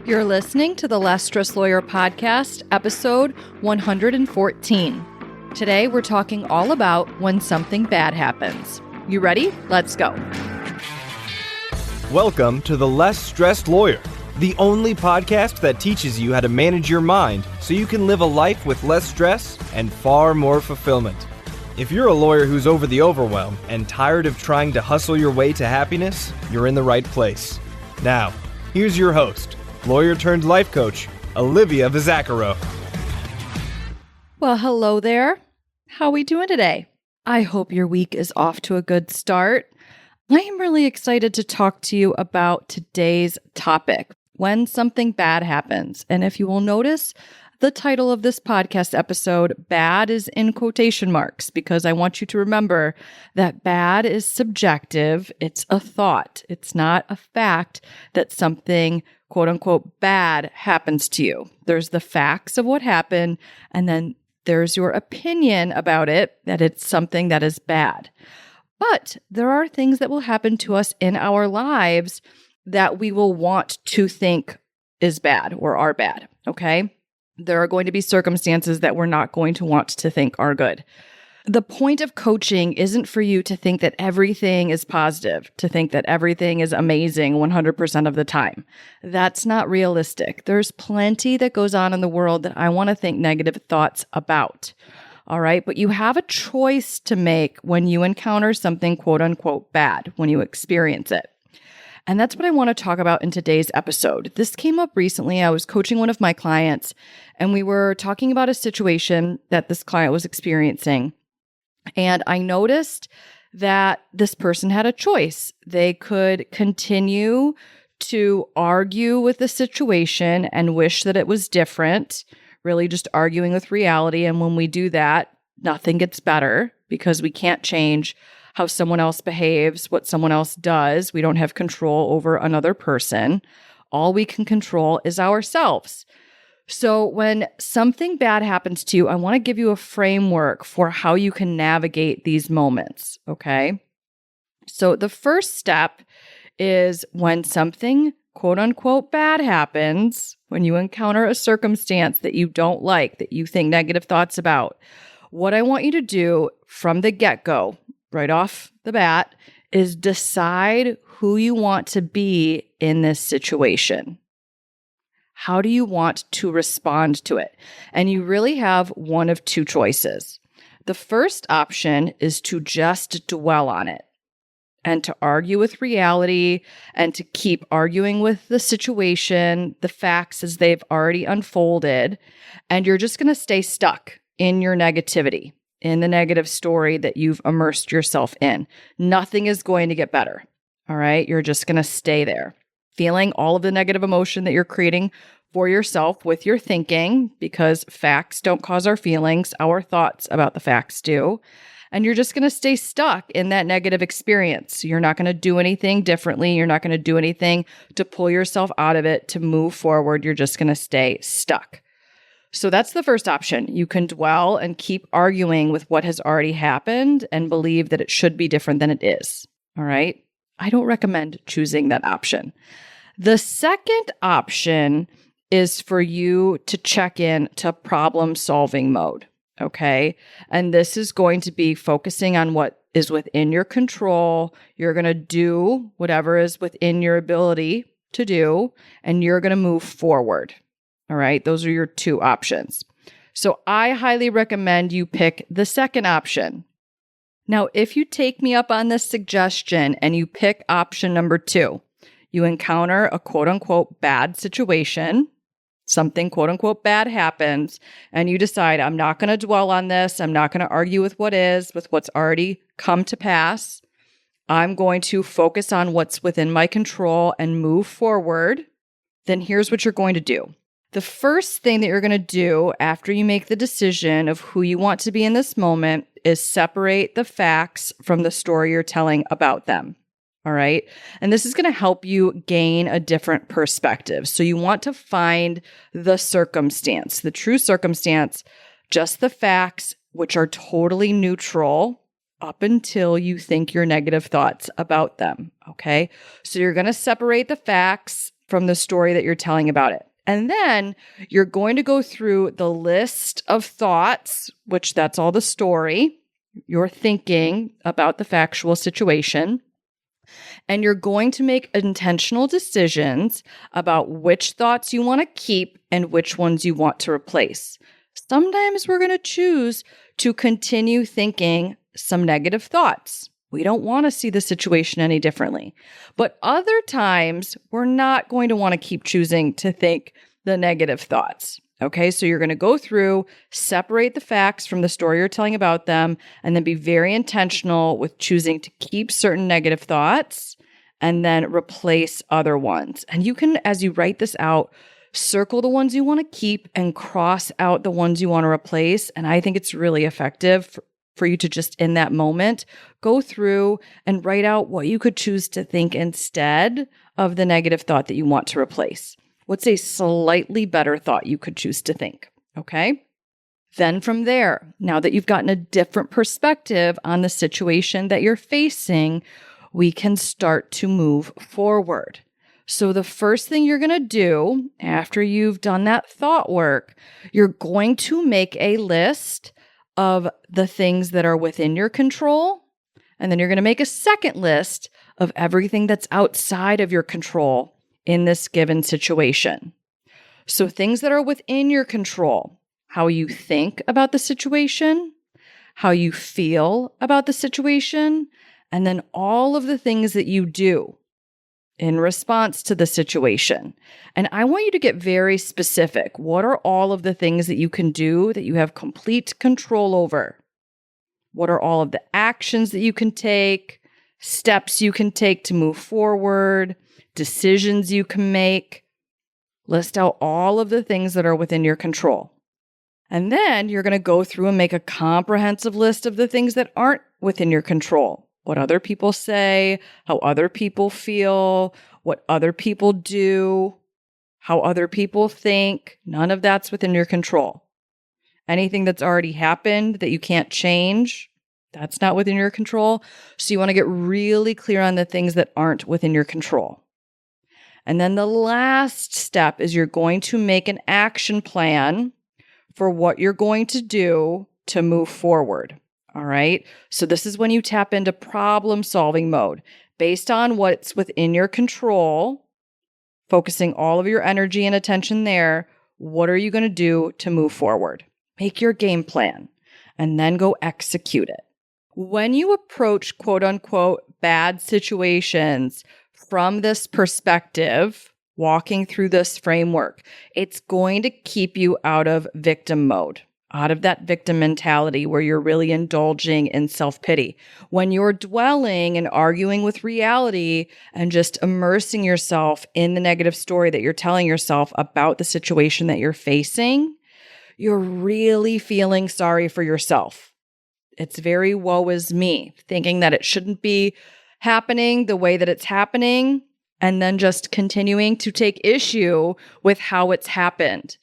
You're listening to the Less Stress Lawyer podcast, episode 114. Today, we're talking all about when something bad happens. You ready? Let's go. Welcome to the Less Stressed Lawyer, the only podcast that teaches you how to manage your mind so you can live a life with less stress and far more fulfillment. If you're a lawyer who's over the overwhelm and tired of trying to hustle your way to happiness, you're in the right place. Now, here's your host, lawyer turned life coach, Olivia Vizacaro. Well, hello there. How are we doing today? I hope your week is off to a good start. I am really excited to talk to you about today's topic, when something bad happens. And if you will notice, the title of this podcast episode, bad, is in quotation marks because I want you to remember that bad is subjective. It's a thought. It's not a fact that something, quote unquote, bad happens to you. There's the facts of what happened, and then there's your opinion about it, that it's something that is bad. But there are things that will happen to us in our lives that we will want to think is bad or are bad, okay? There are going to be circumstances that we're not going to want to think are good. The point of coaching isn't for you to think that everything is positive, to think that everything is amazing 100% of the time. That's not realistic. There's plenty that goes on in the world that I want to think negative thoughts about. All right, but you have a choice to make when you encounter something quote unquote bad, when you experience it. And that's what I want to talk about in today's episode. This came up recently. I was coaching one of my clients, and we were talking about a situation that this client was experiencing. And I noticed that this person had a choice. They could continue to argue with the situation and wish that it was different, really just arguing with reality. And when we do that, nothing gets better because we can't change how someone else behaves, what someone else does. We don't have control over another person. All we can control is ourselves. So when something bad happens to you, I want to give you a framework for how you can navigate these moments, okay? So the first step is when something quote unquote bad happens, when you encounter a circumstance that you don't like, that you think negative thoughts about, what I want you to do from the get-go, right off the bat, is decide who you want to be in this situation. How do you want to respond to it? And you really have one of two choices. The first option is to just dwell on it and to argue with reality and to keep arguing with the situation, the facts as they've already unfolded, and you're just going to stay stuck in your negativity, in the negative story that you've immersed yourself in. Nothing is going to get better, all right? You're just going to stay there, feeling all of the negative emotion that you're creating for yourself with your thinking, because facts don't cause our feelings, our thoughts about the facts do. And you're just going to stay stuck in that negative experience. You're not going to do anything differently. You're not going to do anything to pull yourself out of it, to move forward. You're just going to stay stuck. So that's the first option. You can dwell and keep arguing with what has already happened and believe that it should be different than it is. All right? I don't recommend choosing that option. The second option is for you to check in to problem-solving mode. Okay? And this is going to be focusing on what is within your control. You're going to do whatever is within your ability to do, and you're going to move forward. All right, those are your two options. So I highly recommend you pick the second option. Now, if you take me up on this suggestion and you pick option number 2, you encounter a quote unquote bad situation, something quote unquote bad happens, and you decide, I'm not going to dwell on this. I'm not going to argue with what's already come to pass. I'm going to focus on what's within my control and move forward. Then here's what you're going to do. The first thing that you're going to do after you make the decision of who you want to be in this moment is separate the facts from the story you're telling about them. All right. And this is going to help you gain a different perspective. So you want to find the circumstance, the true circumstance, just the facts, which are totally neutral up until you think your negative thoughts about them. Okay. So you're going to separate the facts from the story that you're telling about it. And then you're going to go through the list of thoughts, which that's all the story, you're thinking about the factual situation. And you're going to make intentional decisions about which thoughts you want to keep and which ones you want to replace. Sometimes we're going to choose to continue thinking some negative thoughts. We don't want to see the situation any differently. But other times, we're not going to want to keep choosing to think the negative thoughts. Okay, so you're going to go through, separate the facts from the story you're telling about them, and then be very intentional with choosing to keep certain negative thoughts and then replace other ones. And you can, as you write this out, circle the ones you want to keep and cross out the ones you want to replace. And I think it's really effective for you to just in that moment go through and write out what you could choose to think instead of the negative thought that you want to replace. What's a slightly better thought you could choose to think? Okay. Then from there, now that you've gotten a different perspective on the situation that you're facing, we can start to move forward. So the first thing you're going to do after you've done that thought work, you're going to make a list of the things that are within your control. And then you're going to make a second list of everything that's outside of your control in this given situation. So things that are within your control, how you think about the situation, how you feel about the situation, and then all of the things that you do in response to the situation. And I want you to get very specific. What are all of the things that you can do that you have complete control over? What are all of the actions that you can take, steps you can take to move forward, decisions you can make? List out all of the things that are within your control. And then you're going to go through and make a comprehensive list of the things that aren't within your control. What other people say, how other people feel, what other people do, how other people think. None of that's within your control. Anything that's already happened that you can't change, that's not within your control. So you want to get really clear on the things that aren't within your control. And then the last step is you're going to make an action plan for what you're going to do to move forward. All right. So this is when you tap into problem solving mode based on what's within your control, focusing all of your energy and attention there. What are you going to do to move forward? Make your game plan and then go execute it. When you approach quote unquote bad situations from this perspective, walking through this framework, it's going to keep you out of victim mode, out of that victim mentality where you're really indulging in self-pity. When you're dwelling and arguing with reality and just immersing yourself in the negative story that you're telling yourself about the situation that you're facing, you're really feeling sorry for yourself. It's very woe is me, thinking that it shouldn't be happening the way that it's happening, and then just continuing to take issue with how it's happened.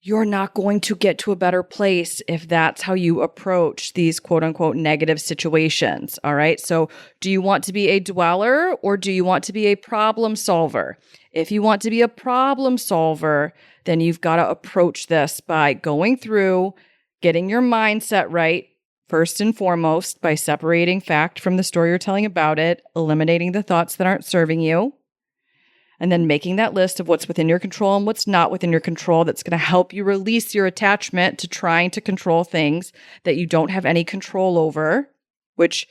You're not going to get to a better place if that's how you approach these quote unquote negative situations. All right. So do you want to be a dweller or do you want to be a problem solver? If you want to be a problem solver, then you've got to approach this by going through, getting your mindset right, first and foremost, by separating fact from the story you're telling about it, eliminating the thoughts that aren't serving you, and then making that list of what's within your control and what's not within your control that's going to help you release your attachment to trying to control things that you don't have any control over, which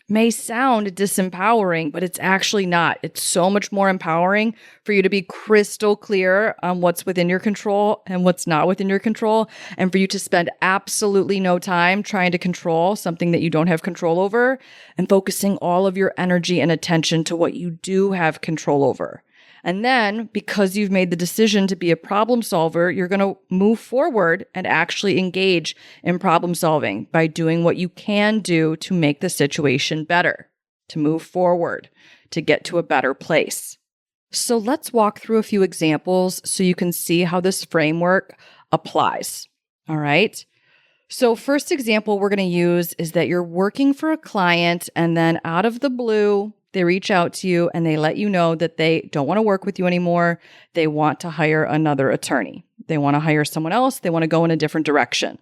may sound disempowering, but it's actually not. It's so much more empowering for you to be crystal clear on what's within your control and what's not within your control, and for you to spend absolutely no time trying to control something that you don't have control over and focusing all of your energy and attention to what you do have control over. And then, because you've made the decision to be a problem solver, you're going to move forward and actually engage in problem solving by doing what you can do to make the situation better, to move forward, to get to a better place. So let's walk through a few examples so you can see how this framework applies. All right. So first example we're going to use is that you're working for a client and then out of the blue, They reach out to you and they let you know that they don't want to work with you anymore. They want to hire another attorney. They want to hire someone else. They want to go in a different direction.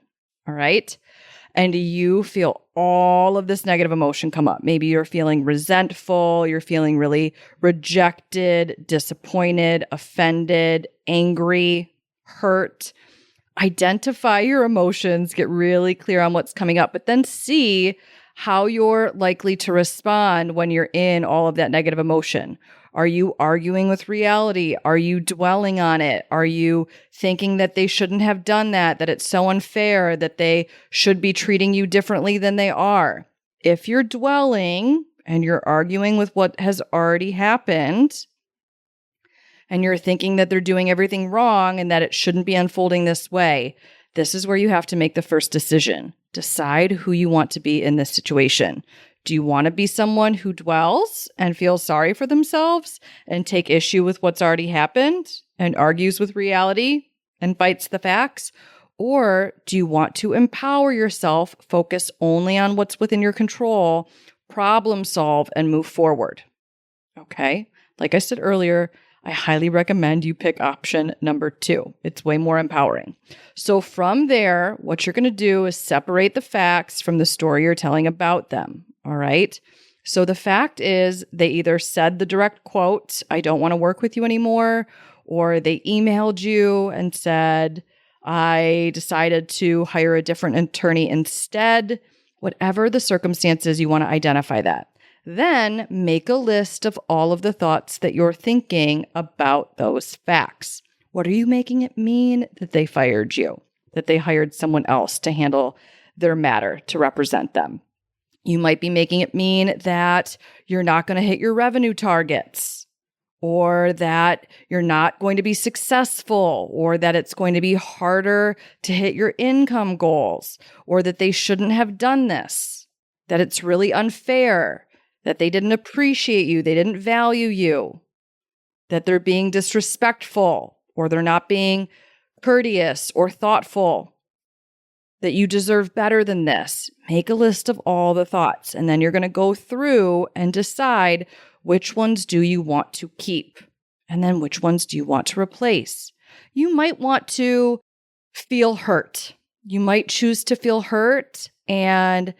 All right. And you feel all of this negative emotion come up. Maybe you're feeling resentful. You're feeling really rejected, disappointed, offended, angry, hurt. Identify your emotions, get really clear on what's coming up, but then see how you're likely to respond when you're in all of that negative emotion. Are you arguing with reality? Are you dwelling on it? Are you thinking that they shouldn't have done that it's so unfair, that they should be treating you differently than they are? If you're dwelling and you're arguing with what has already happened, and you're thinking that they're doing everything wrong and that it shouldn't be unfolding this way, this is where you have to make the first decision. Decide who you want to be in this situation. Do you want to be someone who dwells and feels sorry for themselves and take issue with what's already happened and argues with reality and fights the facts? Or do you want to empower yourself, focus only on what's within your control, problem solve, and move forward? Okay. Like I said earlier, I highly recommend you pick option number 2. It's way more empowering. So from there, what you're going to do is separate the facts from the story you're telling about them. All right. So the fact is they either said the direct quote, "I don't want to work with you anymore," or they emailed you and said, "I decided to hire a different attorney instead." Whatever the circumstances, you want to identify that. Then make a list of all of the thoughts that you're thinking about those facts. What are you making it mean that they fired you, that they hired someone else to handle their matter, to represent them? You might be making it mean that you're not going to hit your revenue targets, or that you're not going to be successful, or that it's going to be harder to hit your income goals, or that they shouldn't have done this, that it's really unfair, that they didn't appreciate you, they didn't value you, that they're being disrespectful, or they're not being courteous or thoughtful, that you deserve better than this. Make a list of all the thoughts, and then you're going to go through and decide which ones do you want to keep, and then which ones do you want to replace. You might want to feel hurt. You might choose to feel hurt, and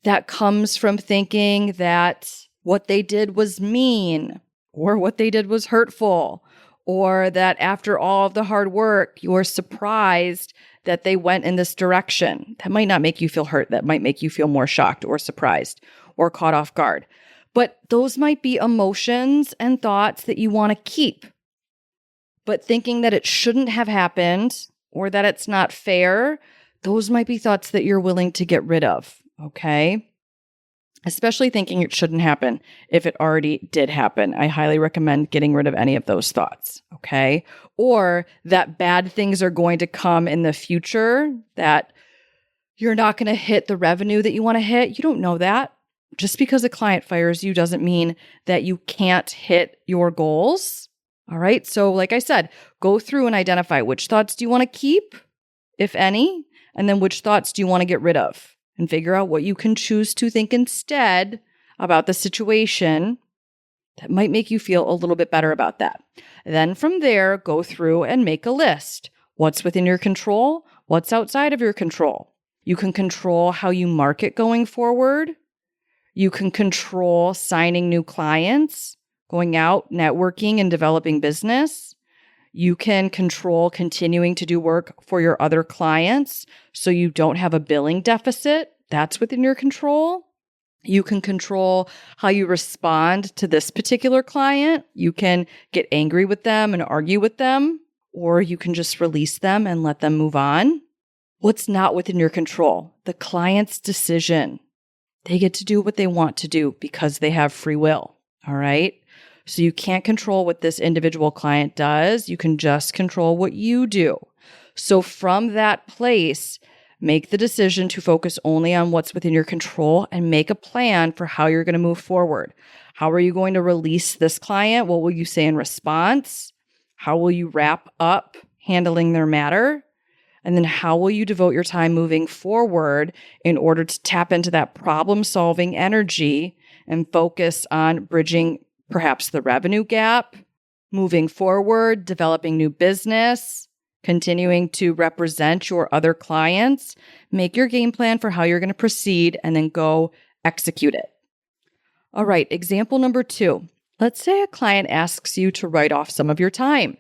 that comes from thinking that what they did was mean, or what they did was hurtful, or that after all of the hard work, you're surprised that they went in this direction. That might not make you feel hurt. That might make you feel more shocked or surprised or caught off guard. But those might be emotions and thoughts that you want to keep. But thinking that it shouldn't have happened or that it's not fair, those might be thoughts that you're willing to get rid of. Okay. Especially thinking it shouldn't happen if it already did happen. I highly recommend getting rid of any of those thoughts. Okay. Or that bad things are going to come in the future, that you're not going to hit the revenue that you want to hit. You don't know that. Just because a client fires you doesn't mean that you can't hit your goals. All right. So like I said, go through and identify which thoughts do you want to keep, if any, and then which thoughts do you want to get rid of? And figure out what you can choose to think instead about the situation that might make you feel a little bit better about that. Then from there, go through and make a list. What's within your control? What's outside of your control? You can control how you market going forward. You can control signing new clients, going out, networking, and developing business. You can control continuing to do work for your other clients so you don't have a billing deficit. That's within your control. You can control how you respond to this particular client. You can get angry with them and argue with them, or you can just release them and let them move on. What's not within your control? The client's decision. They get to do what they want to do because they have free will. All right. So you can't control what this individual client does. You can just control what you do. So from that place, make the decision to focus only on what's within your control and make a plan for how you're going to move forward. How are you going to release this client? What will you say in response? How will you wrap up handling their matter? And then how will you devote your time moving forward in order to tap into that problem-solving energy and focus on bridging perhaps the revenue gap, moving forward, developing new business, continuing to represent your other clients. Make your game plan for how you're going to proceed and then go execute it. All right, example number 2. Let's say a client asks you to write off some of your time.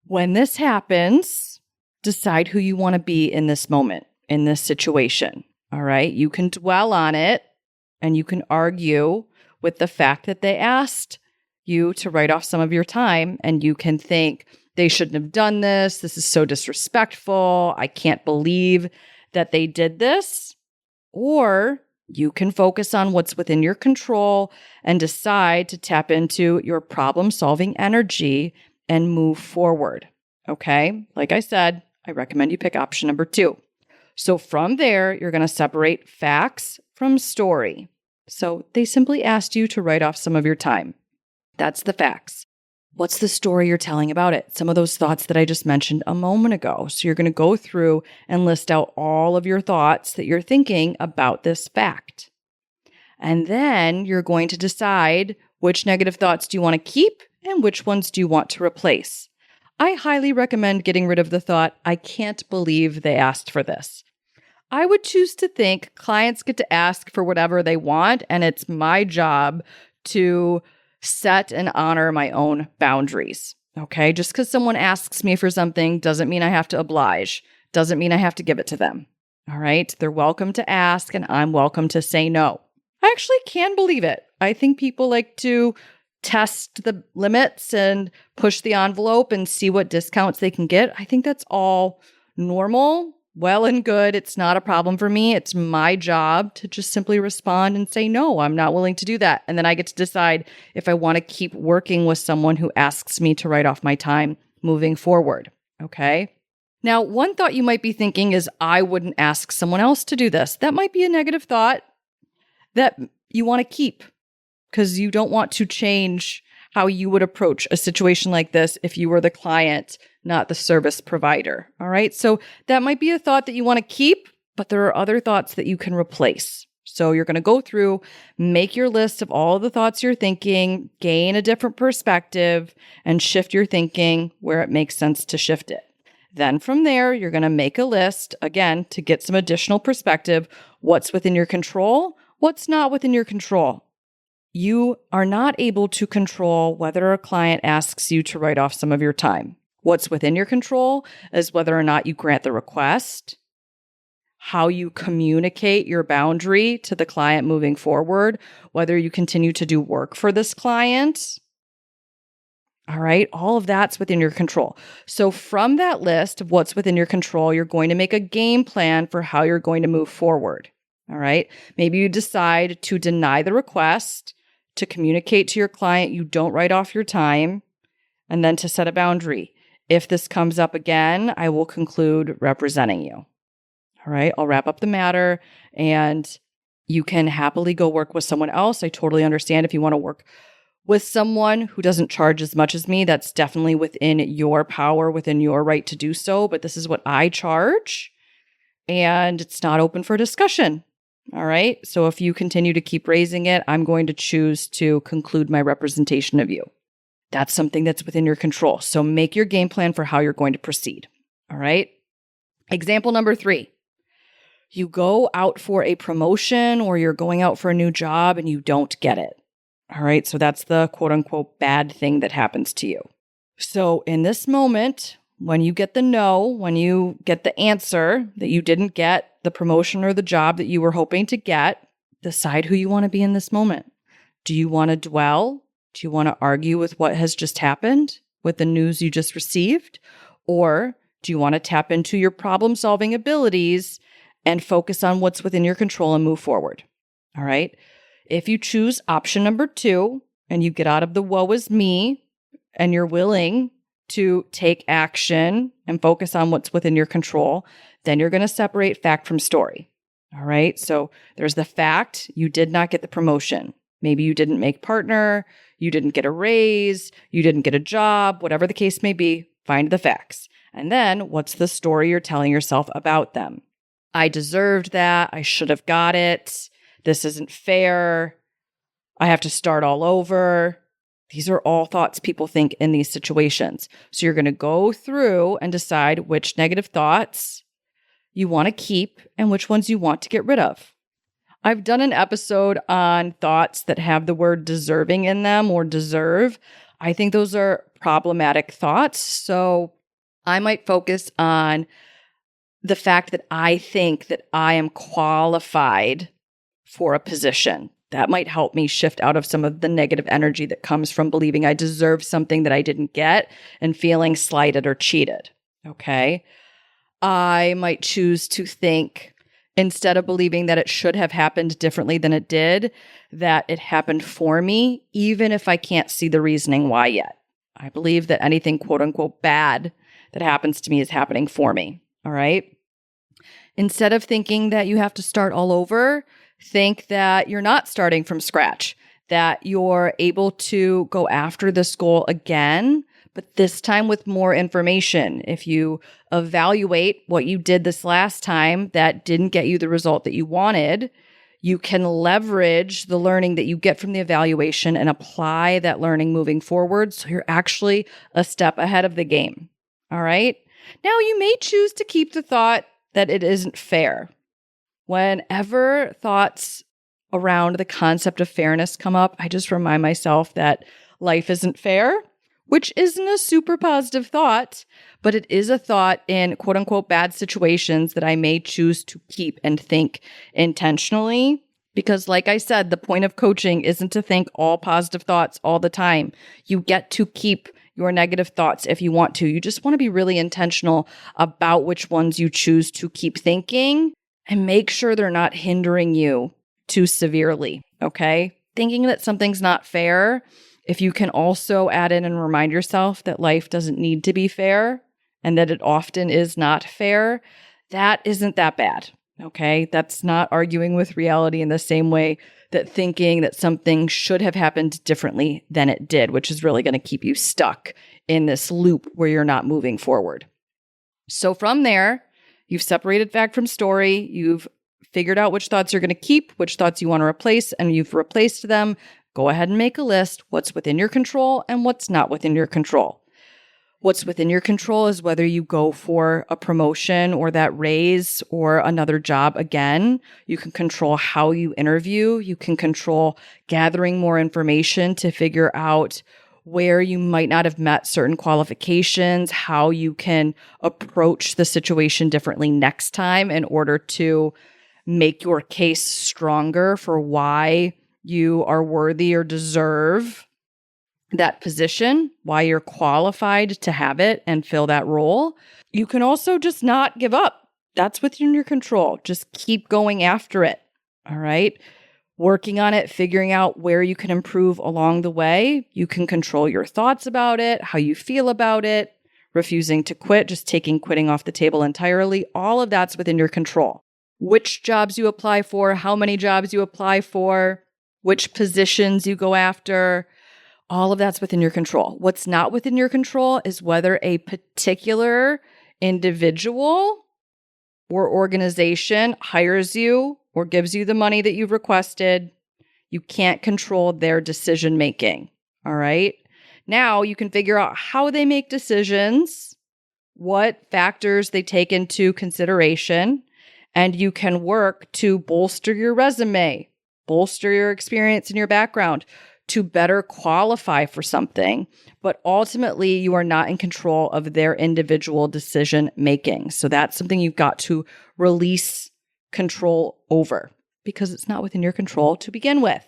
When this happens, decide who you want to be in this moment, in this situation. All right, you can dwell on it and you can argue with the fact that they asked you to write off some of your time, and you can think, they shouldn't have done this. This is so disrespectful. I can't believe that they did this. Or you can focus on what's within your control and decide to tap into your problem-solving energy and move forward. Okay? Like I said, I recommend you pick option number 2. So from there, you're going to separate facts from story. So they simply asked you to write off some of your time. That's the facts. What's the story you're telling about it? Some of those thoughts that I just mentioned a moment ago. So you're going to go through and list out all of your thoughts that you're thinking about this fact. And then you're going to decide which negative thoughts do you want to keep and which ones do you want to replace. I highly recommend getting rid of the thought, I can't believe they asked for this. I would choose to think clients get to ask for whatever they want, and it's my job to set and honor my own boundaries. Okay? Just because someone asks me for something doesn't mean I have to oblige, doesn't mean I have to give it to them. All right? They're welcome to ask, and I'm welcome to say no. I actually can believe it. I think people like to test the limits and push the envelope and see what discounts they can get. I think that's all normal, well and good. It's not a problem for me. It's my job to just simply respond and say, no, I'm not willing to do that. And then I get to decide if I want to keep working with someone who asks me to write off my time moving forward. Okay. Now, one thought you might be thinking is, I wouldn't ask someone else to do this. That might be a negative thought that you want to keep, because you don't want to change how you would approach a situation like this if you were the client, not the service provider. All right. So that might be a thought that you want to keep, but there are other thoughts that you can replace. So you're going to go through, make your list of all of the thoughts you're thinking, gain a different perspective, and shift your thinking where it makes sense to shift it. Then from there, you're going to make a list, again, to get some additional perspective. What's within your control? What's not within your control? You are not able to control whether a client asks you to write off some of your time. What's within your control is whether or not you grant the request, how you communicate your boundary to the client moving forward, whether you continue to do work for this client. All right, all of that's within your control. So from that list of what's within your control, you're going to make a game plan for how you're going to move forward. All right, maybe you decide to deny the request, to communicate to your client you don't write off your time, and then to set a boundary. If this comes up again, I will conclude representing you. All right, I'll wrap up the matter, and you can happily go work with someone else. I totally understand if you want to work with someone who doesn't charge as much as me. That's definitely within your power, within your right to do so. But this is what I charge, and it's not open for discussion. All right. So if you continue to keep raising it, I'm going to choose to conclude my representation of you. That's something that's within your control. So make your game plan for how you're going to proceed. All right. Example number 3. You go out for a promotion or you're going out for a new job and you don't get it. All right. So that's the quote unquote bad thing that happens to you. So in this moment, when you get the no, when you get the answer that you didn't get the promotion or the job that you were hoping to get, decide who you want to be in this moment. Do you want to dwell? Do you want to argue with what has just happened, with the news you just received? Or do you want to tap into your problem-solving abilities and focus on what's within your control and move forward? All right. If you choose option number 2 and you get out of the woe is me and you're willing to take action and focus on what's within your control, then you're going to separate fact from story. All right. So there's the fact you did not get the promotion. Maybe you didn't make partner, you didn't get a raise, you didn't get a job, whatever the case may be, find the facts. And then what's the story you're telling yourself about them? I deserved that. I should have got it. This isn't fair. I have to start all over. These are all thoughts people think in these situations. So you're going to go through and decide which negative thoughts you want to keep and which ones you want to get rid of. I've done an episode on thoughts that have the word deserving in them or deserve. I think those are problematic thoughts. So I might focus on the fact that I think that I am qualified for a position. That might help me shift out of some of the negative energy that comes from believing I deserve something that I didn't get and feeling slighted or cheated. Okay. I might choose to think, instead of believing that it should have happened differently than it did, that it happened for me, even if I can't see the reasoning why yet. I believe that anything quote unquote bad that happens to me is happening for me. All right. Instead of thinking that you have to start all over, think that you're not starting from scratch, that you're able to go after this goal again, but this time with more information. If you evaluate what you did this last time that didn't get you the result that you wanted, you can leverage the learning that you get from the evaluation and apply that learning moving forward. So you're actually a step ahead of the game. All right. Now you may choose to keep the thought that it isn't fair. Whenever thoughts around the concept of fairness come up, I just remind myself that life isn't fair, which isn't a super positive thought, but it is a thought in quote unquote bad situations that I may choose to keep and think intentionally. Because like I said, the point of coaching isn't to think all positive thoughts all the time. You get to keep your negative thoughts if you want to. You just want to be really intentional about which ones you choose to keep thinking and make sure they're not hindering you too severely, okay? Thinking that something's not fair, if you can also add in and remind yourself that life doesn't need to be fair and that it often is not fair, that isn't that bad, okay? That's not arguing with reality in the same way that thinking that something should have happened differently than it did, which is really going to keep you stuck in this loop where you're not moving forward. So from there, you've separated fact from story, you've figured out which thoughts you're going to keep, which thoughts you want to replace, and you've replaced them. Go ahead and make a list, what's within your control and what's not within your control. What's within your control is whether you go for a promotion or that raise or another job again. You can control how you interview. You can control gathering more information to figure out where you might not have met certain qualifications, how you can approach the situation differently next time in order to make your case stronger for why you are worthy or deserve that position, why you're qualified to have it and fill that role. You can also just not give up. That's within your control. Just keep going after it. All right. Working on it, figuring out where you can improve along the way. You can control your thoughts about it, how you feel about it, refusing to quit, just taking quitting off the table entirely. All of that's within your control. Which jobs you apply for, how many jobs you apply for, which positions you go after. All of that's within your control. What's not within your control is whether a particular individual or organization hires you or gives you the money that you've requested. You can't control their decision making. All right. Now you can figure out how they make decisions, what factors they take into consideration, and you can work to bolster your resume, bolster your experience and your background to better qualify for something, but ultimately you are not in control of their individual decision making. So that's something you've got to release control over because it's not within your control to begin with.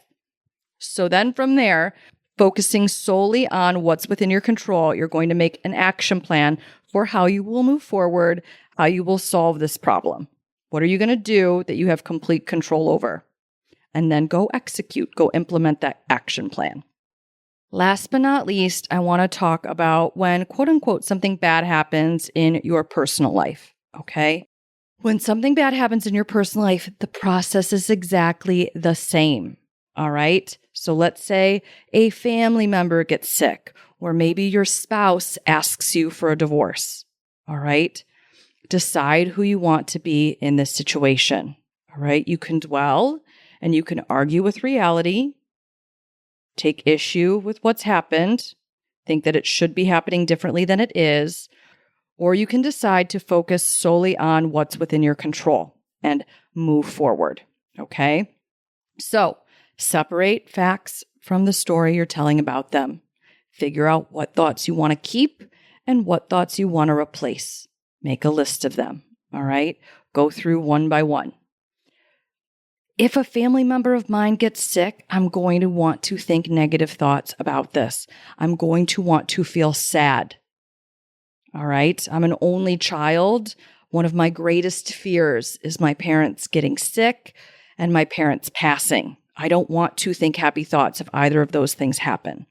So then from there, focusing solely on what's within your control, you're going to make an action plan for how you will move forward, how you will solve this problem. What are you going to do that you have complete control over? And then go execute, go implement that action plan. Last but not least, I want to talk about when, quote unquote, something bad happens in your personal life, okay? When something bad happens in your personal life, the process is exactly the same, all right? So let's say a family member gets sick, or maybe your spouse asks you for a divorce, all right? Decide who you want to be in this situation, all right? You can dwell and you can argue with reality, take issue with what's happened, think that it should be happening differently than it is, or you can decide to focus solely on what's within your control and move forward. Okay? So separate facts from the story you're telling about them. Figure out what thoughts you want to keep and what thoughts you want to replace. Make a list of them. All right? Go through one by one. If a family member of mine gets sick, I'm going to want to think negative thoughts about this. I'm going to want to feel sad. All right? I'm an only child. One of my greatest fears is my parents getting sick and my parents passing. I don't want to think happy thoughts if either of those things happen.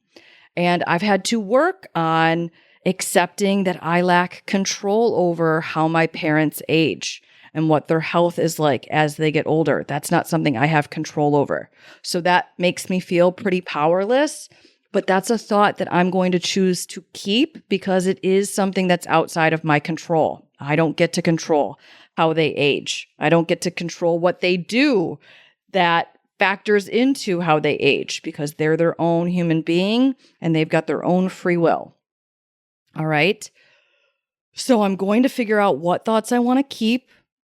And I've had to work on accepting that I lack control over how my parents age and what their health is like as they get older. That's not something I have control over. So that makes me feel pretty powerless, but that's a thought that I'm going to choose to keep because it is something that's outside of my control. I don't get to control how they age. I don't get to control what they do that factors into how they age because they're their own human being and they've got their own free will. All right. So I'm going to figure out what thoughts I want to keep,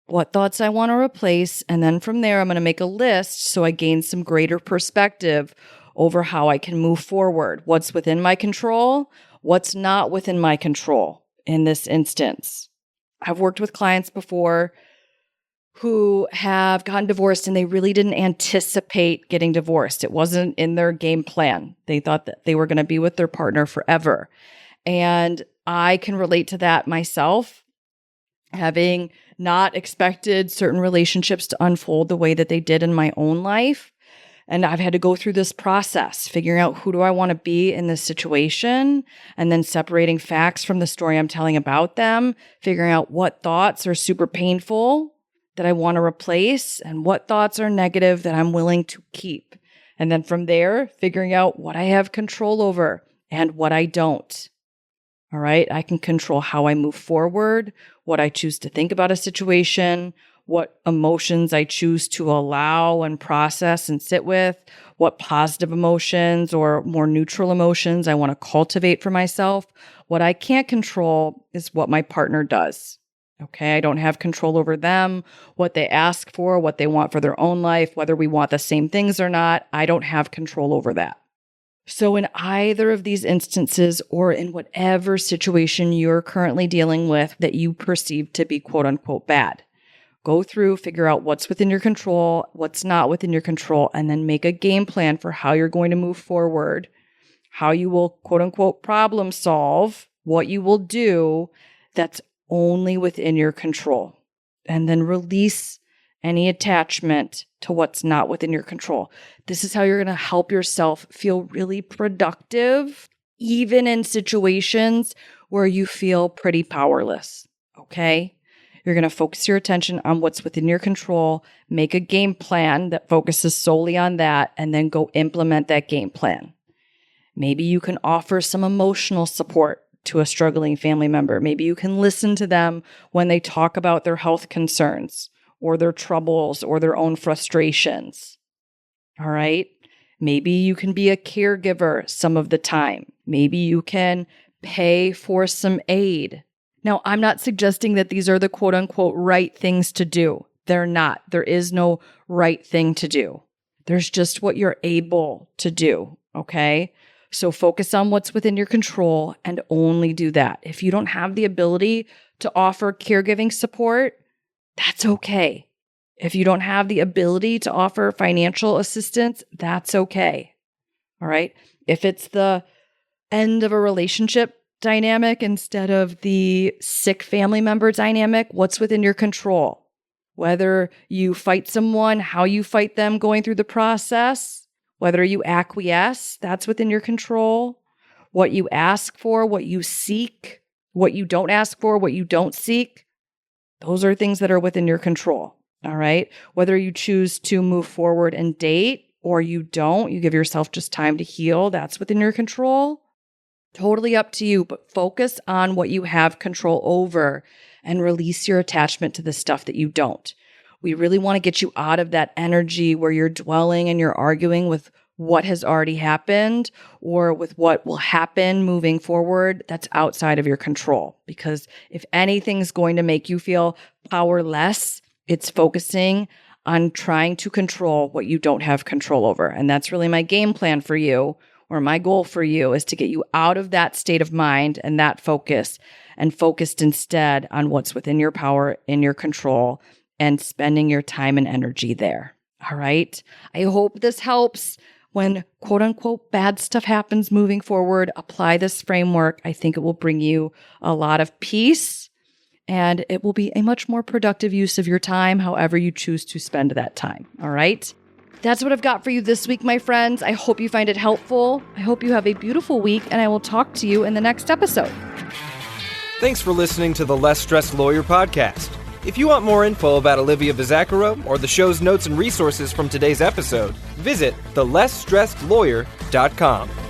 what thoughts I want to replace. And then from there, I'm going to make a list so I gain some greater perspective over how I can move forward. What's within my control? What's not within my control in this instance? I've worked with clients before who have gotten divorced and they really didn't anticipate getting divorced. It wasn't in their game plan. They thought that they were going to be with their partner forever. And I can relate to that myself, having not expected certain relationships to unfold the way that they did in my own life. And I've had to go through this process, figuring out who do I want to be in this situation, and then separating facts from the story I'm telling about them, figuring out what thoughts are super painful that I want to replace and what thoughts are negative that I'm willing to keep. And then from there, figuring out what I have control over and what I don't. All right. I can control how I move forward, what I choose to think about a situation, what emotions I choose to allow and process and sit with, what positive emotions or more neutral emotions I want to cultivate for myself. What I can't control is what my partner does. Okay. I don't have control over them, what they ask for, what they want for their own life, whether we want the same things or not. I don't have control over that. So in either of these instances or in whatever situation you're currently dealing with that you perceive to be quote unquote bad, go through, figure out what's within your control, what's not within your control, and then make a game plan for how you're going to move forward, how you will quote unquote problem solve, what you will do that's only within your control, and then release any attachment to what's not within your control. This is how you're going to help yourself feel really productive, even in situations where you feel pretty powerless. Okay? You're going to focus your attention on what's within your control, make a game plan that focuses solely on that, and then go implement that game plan. Maybe you can offer some emotional support to a struggling family member. Maybe you can listen to them when they talk about their health concerns or their troubles or their own frustrations. All right? Maybe you can be a caregiver some of the time. Maybe you can pay for some aid. Now, I'm not suggesting that these are the quote unquote right things to do. They're not. There is no right thing to do. There's just what you're able to do. Okay? So focus on what's within your control and only do that. If you don't have the ability to offer caregiving support, that's okay. If you don't have the ability to offer financial assistance, that's okay. All right? If it's the end of a relationship dynamic instead of the sick family member dynamic, what's within your control? Whether you fight someone, how you fight them going through the process, whether you acquiesce, that's within your control. What you ask for, what you seek, what you don't ask for, what you don't seek, those are things that are within your control. All right? Whether you choose to move forward and date or you don't, you give yourself just time to heal, that's within your control. Totally up to you, but focus on what you have control over and release your attachment to the stuff that you don't. We really want to get you out of that energy where you're dwelling and you're arguing with what has already happened or with what will happen moving forward that's outside of your control. Because if anything's going to make you feel powerless, it's focusing on trying to control what you don't have control over. And that's really my game plan for you, or my goal for you, is to get you out of that state of mind and that focus, and focused instead on what's within your power, in your control, and spending your time and energy there. All right. I hope this helps when quote unquote bad stuff happens moving forward. Apply this framework. I think it will bring you a lot of peace, and it will be a much more productive use of your time, however you choose to spend that time. All right. That's what I've got for you this week, my friends. I hope you find it helpful. I hope you have a beautiful week, and I will talk to you in the next episode. Thanks for listening to the Less Stressed Lawyer podcast. If you want more info about Olivia Bizacaro or the show's notes and resources from today's episode, visit thelessstressedlawyer.com.